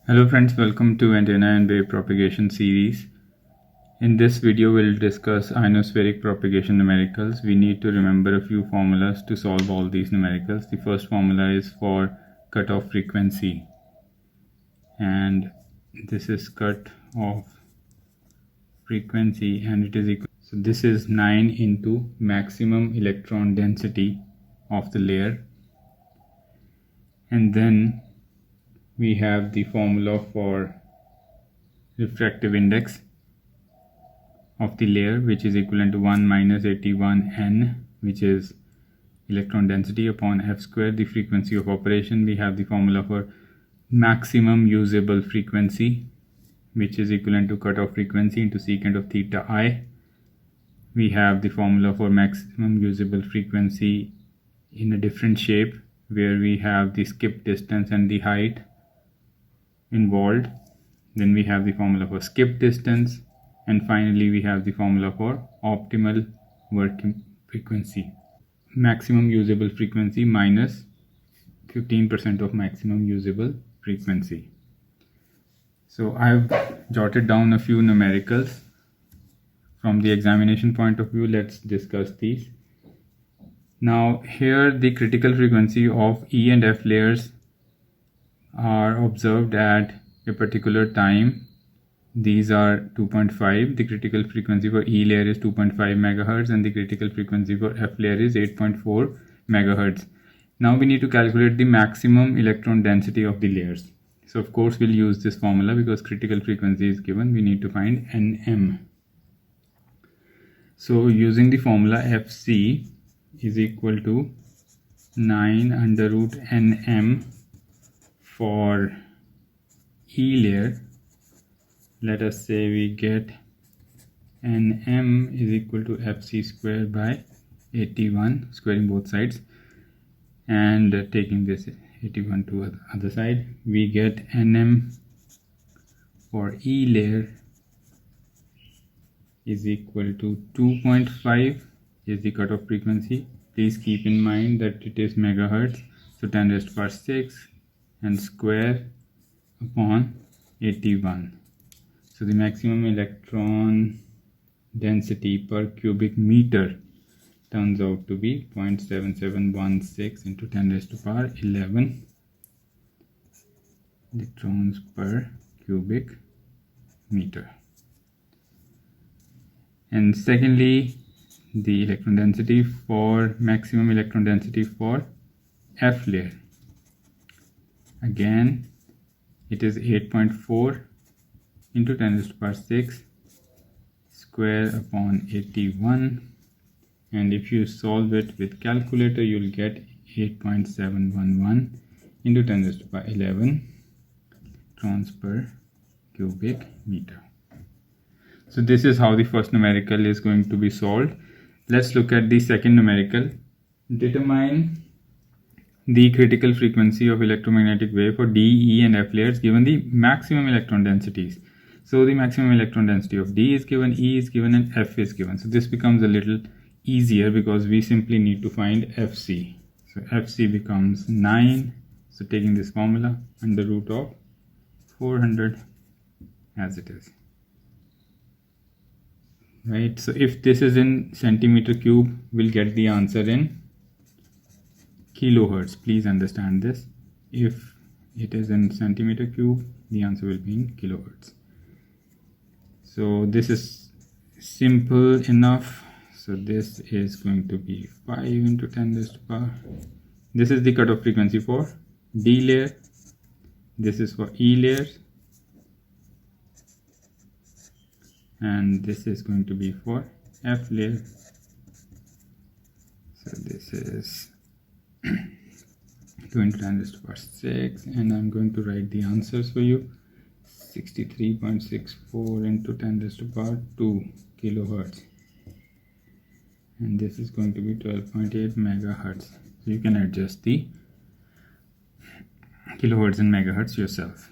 Hello friends, welcome to Antenna and Wave Propagation series. In this video we'll discuss ionospheric propagation numericals. We need to remember a few formulas to solve all these numericals. The first formula is for cutoff frequency, and this is cutoff frequency and it is equal. So this is 9 into maximum electron density of the layer, and then we have the formula for refractive index of the layer, which is equivalent to 1 minus 81 n, which is electron density, upon f square, the frequency of operation. We have the formula for maximum usable frequency, which is equivalent to cutoff frequency into secant of theta I. We have the formula for maximum usable frequency in a different shape, where we have the skip distance and the height involved. Then we have the formula for skip distance, and finally we have the formula for optimal working frequency. Maximum usable frequency minus 15% of maximum usable frequency. So I've jotted down a few numericals from the examination point of view. Let's discuss these. Now here the critical frequency of E and F layers are observed at a particular time. These are 2.5. The critical frequency for E layer is 2.5 megahertz and the critical frequency for F layer is 8.4 megahertz. Now we need to calculate the maximum electron density of the layers. So of course we'll use this formula because critical frequency is given. We need to find Nm. So using the formula Fc is equal to 9 under root Nm for E layer. Let us say we get Nm is equal to Fc square by 81, squaring both sides, and taking this 81 to the other side, we get Nm for E layer is equal to 2.5 is the cutoff frequency. Please keep in mind that it is megahertz, so 10 raised to power 6 and square upon 81. So the maximum electron density per cubic meter turns out to be 0.7716 into 10 raised to power 11 electrons per cubic meter. And secondly, the electron density for maximum electron density for F layer. Again, it is 8.4 into 10 raised to power 6 square upon 81, and if you solve it with calculator you'll get 8.711 into 10 raised to power 11 electrons per cubic meter. So this is how the first numerical is going to be solved. Let's look at the second numerical. Determine the critical frequency of electromagnetic wave for D, E and F layers given the maximum electron densities. So the maximum electron density of D is given, E is given and F is given. So this becomes a little easier because we simply need to find Fc. So Fc becomes 9. So taking this formula under root of 400 as it is. Right, so if this is in centimeter cube, we'll get the answer in kilohertz. Please understand this. If it is in centimeter cube, the answer will be in kilohertz. So this is simple enough. So this is going to be 5 into 10 raised to power. This is the cutoff frequency for D layer. This is for E layer. And this is going to be for F layer. So this is 2 into 10 raised to power 6, and I'm going to write the answers for you. 63.64 into 10 raised to power 2 kilohertz, and this is going to be 12.8 megahertz. So you can adjust the kilohertz and megahertz yourself.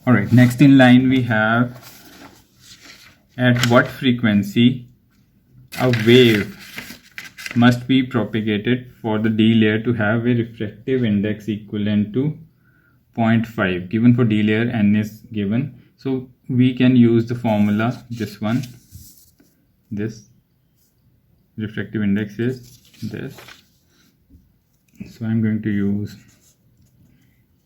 Alright, next in line we have at what frequency a wave must be propagated for the D layer to have a refractive index equivalent to 0.5 given for D layer, n is given. So we can use the formula, this one. This refractive index is this. So I'm going to use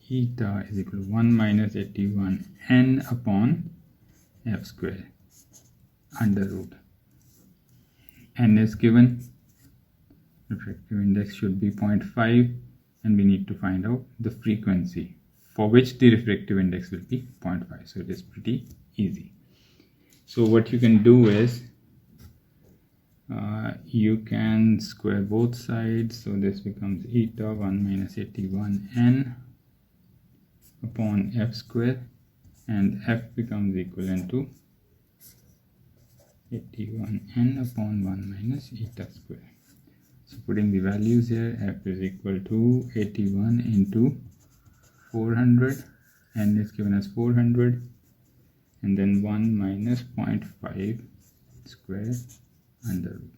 eta is equal to 1 minus 81 n upon f square under root. N is given, refractive index should be 0.5, and we need to find out the frequency for which the refractive index will be 0.5. So it is pretty easy. So what you can do is you can square both sides, so this becomes eta 1 minus 81 n upon f square, and f becomes equivalent to 81 n upon 1 minus eta square. So putting the values here, f is equal to 81 into 400, n is given as 400, and then 1 minus 0.5 square under root.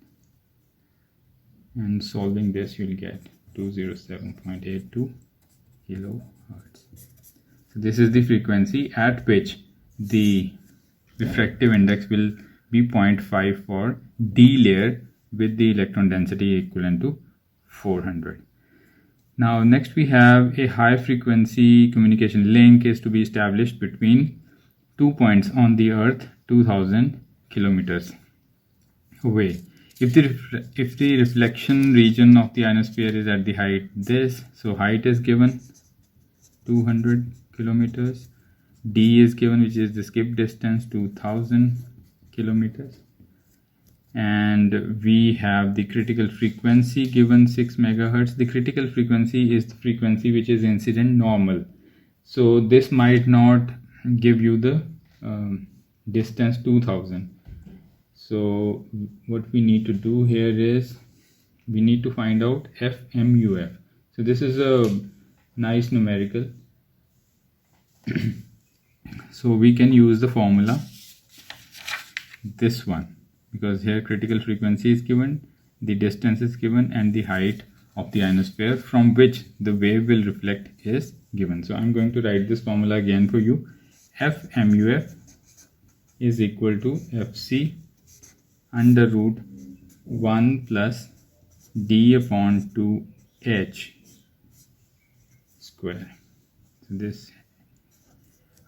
And solving this, you'll get 207.82 kilohertz. So this is the frequency at which the refractive index will be 0.5 for D layer with the electron density equivalent to 400. Now next we have a high frequency communication link is to be established between 2 points on the earth 2000 kilometers away. If the reflection region of the ionosphere is at the height this, so height is given 200 kilometers, D is given, which is the skip distance, 2000 kilometers, and we have the critical frequency given 6 megahertz. The critical frequency is the frequency which is incident normal, so this might not give you the distance 2000. So what we need to do here is we need to find out FMUF. So this is a nice numerical. So we can use the formula, this one, because here critical frequency is given, the distance is given, and the height of the ionosphere from which the wave will reflect is given. So I'm going to write this formula again for you. FMUF is equal to FC under root 1 plus D upon 2H square. So this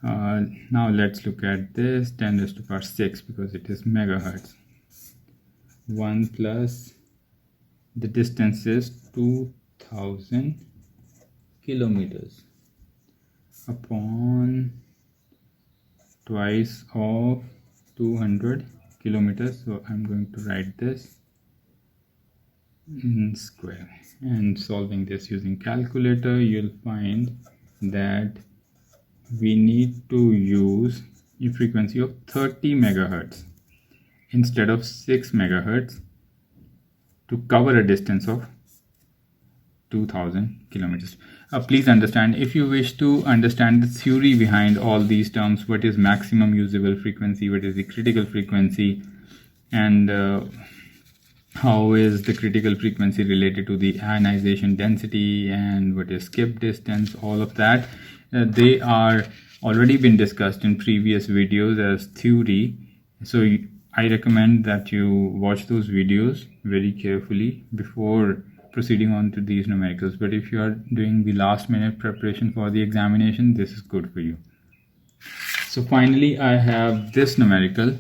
now let's look at this 10 raised to power 6 because it is megahertz. 1 plus the distance is 2000 kilometers upon twice of 200 kilometers. So I'm going to write this in square, and solving this using calculator, you'll find that we need to use a frequency of 30 megahertz instead of 6 megahertz to cover a distance of 2000 kilometers. Please understand, if you wish to understand the theory behind all these terms, what is maximum usable frequency, what is the critical frequency, and how is the critical frequency related to the ionization density, and what is skip distance, all of that, they are already been discussed in previous videos as theory. So I recommend that you watch those videos very carefully before proceeding on to these numericals. But if you are doing the last minute preparation for the examination, this is good for you. So finally I have this numerical.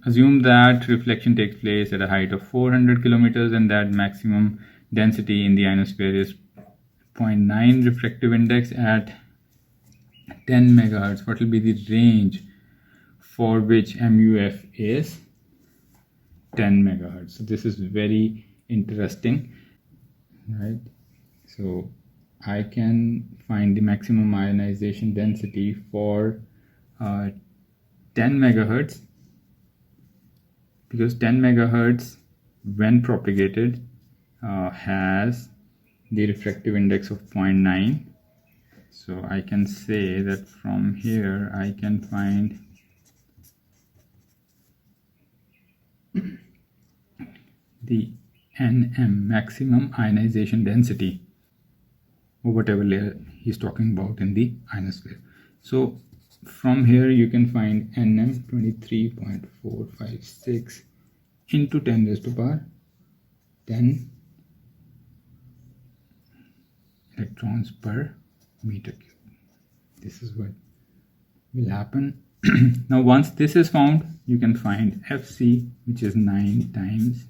Assume that reflection takes place at a height of 400 kilometers and that maximum density in the ionosphere is 0.9 refractive index at 10 megahertz. What will be the range for which MUF is 10 megahertz? So this is very interesting, right? So I can find the maximum ionization density for 10 megahertz, because 10 megahertz when propagated has the refractive index of 0.9. So I can say that from here I can find the NM, maximum ionization density. or whatever layer he's talking about in the ionosphere. So from here you can find Nm 23.456 into 10 raised to power 10 electrons per meter cube. This is what will happen. Now once this is found, you can find Fc, which is 9 times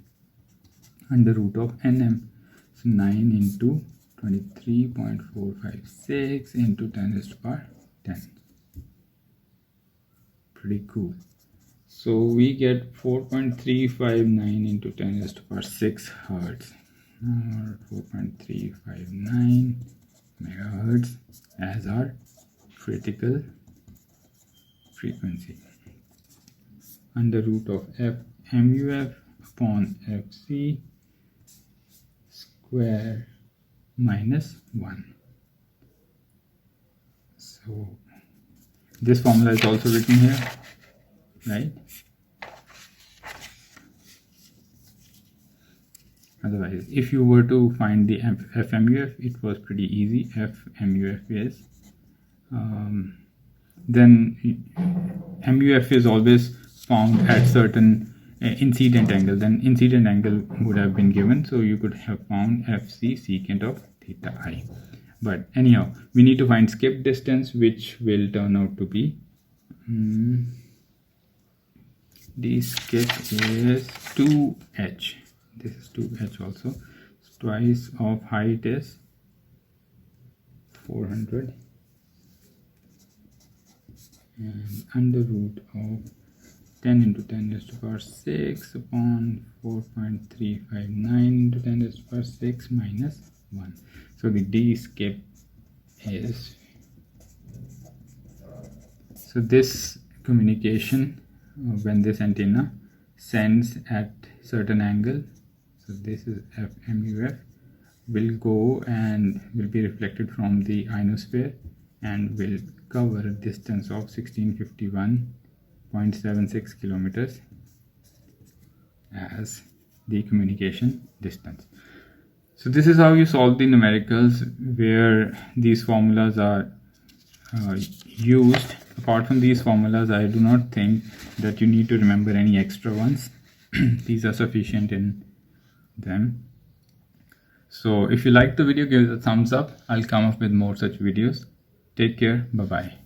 under root of Nm. So 9 into 23.456 into 10 raised to power 10. Pretty cool. So we get 4.359 into 10 raised to power 6 hertz, or 4.359 megahertz as our critical frequency, under root of F MUF upon Fc square minus 1. So this formula is also written here, right? Otherwise, if you were to find the FMUF, it was pretty easy. FMUF is then MUF is always found at certain incident angle. Then incident angle would have been given, so you could have found Fc secant of theta I. But anyhow, we need to find skip distance, which will turn out to be the skip is 2h. This is 2h also. So twice of height is 400, and under root of 10 into 10 raised to power 6 upon 4.359 into 10 raised to power 6 minus 1. So the d skip is, so this communication when this antenna sends at certain angle, so this is FMUF, will go and will be reflected from the ionosphere and will cover a distance of 1651.76 kilometers as the communication distance. So this is how you solve the numericals, where these formulas are used. Apart from these formulas, I do not think that you need to remember any extra ones. These are sufficient in them. So if you like the video, give it a thumbs up. I'll come up with more such videos. Take care. Bye bye.